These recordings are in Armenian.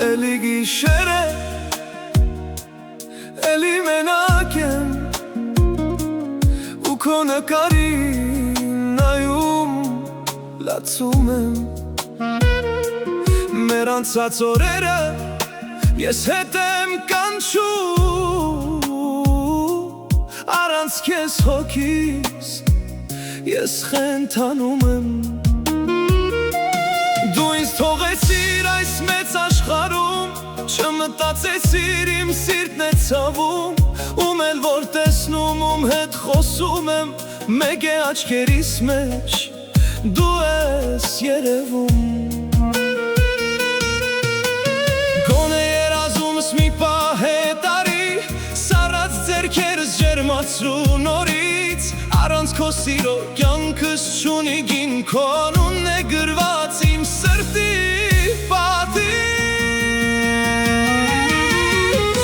էլի գիշեր է, էլի մենակ եմ ու քո նկարին նայում լացում եմ մեր անցած օրերը ես հետ եմ կանչում առանց քեզ հոգիս ես խենթանում եմ Դու ինձ թողեցիր այս մեծ աշխարհում Չմտածեցիր իմ սիրտն է ցավում Ում էլ որ տեսնում ում հետ խոսում եմ Մեկ է աչքերիս մեջ Դու ես երևում Գոնե երազումս մի պահ է տարի Սառած ձեռքերս ջերմացրու նորից Առանց քո սիրո կյանքս չունի գին Քո անունն է գրված իմ սրտի պատին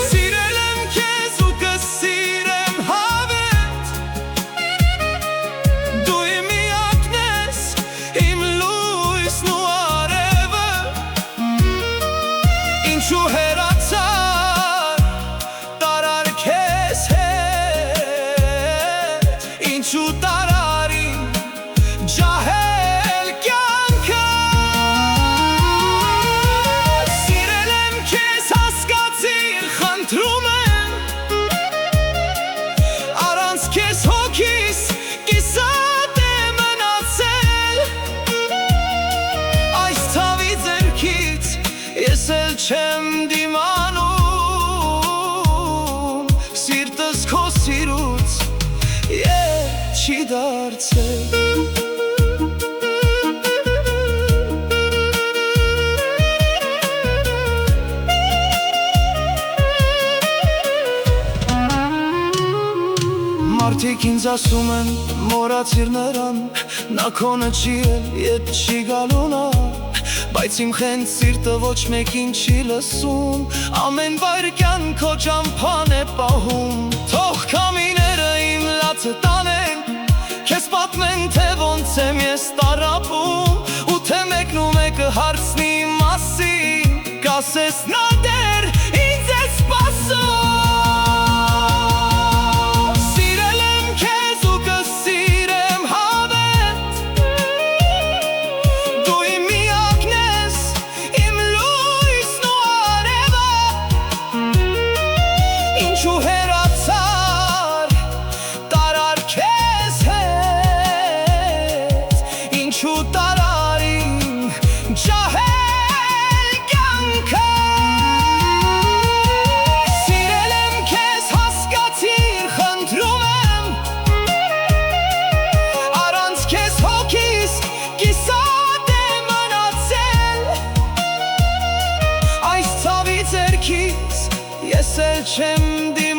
Սիրել եմ քեզ ու կսիրեմ հավետ Դու իմ միակն ես, իմ լույսն ու արևը Ինչու հեռացար, տարար քեզ հետ Ինչու տարար իմ ջահել կյանքը Սիրել եմ քեզ հասկացիր, խնդրում եմ Առանց քեզ հոգիս կիսատ է մնացել Այս ցավի ձեռքից ես էլ չեմ դիմանում Սիրտս քո սիրուց ետ չի դարձել Մարդիկ ինձ ասում են, մոռացիր նրան Նա քոնը չի էլ, ետ չի գալու նա Բայց իմ խենթ սիրտը ոչ մեկին չի լսում Ամեն վայրկյան քո ճամփան է պահում Թող քամիները իմ լացը տանեն Քեզ պատմեն, թե ոնց եմ ես տառապում Ու թե մեկն ու մեկը հարցնի իմ մասին Կասես նա դեռ ինձ է սպասում Ինչու հեռացար, տարար քեզ հետ Ինչու տարար իմ ջահել կյանքը Սիրել եմ քեզ հասկացիր, խնդրում եմ Առանց քեզ հոգիս կիսատ է մնացել Այս ցավի ձեռքից ես էլ չեմ դիմանում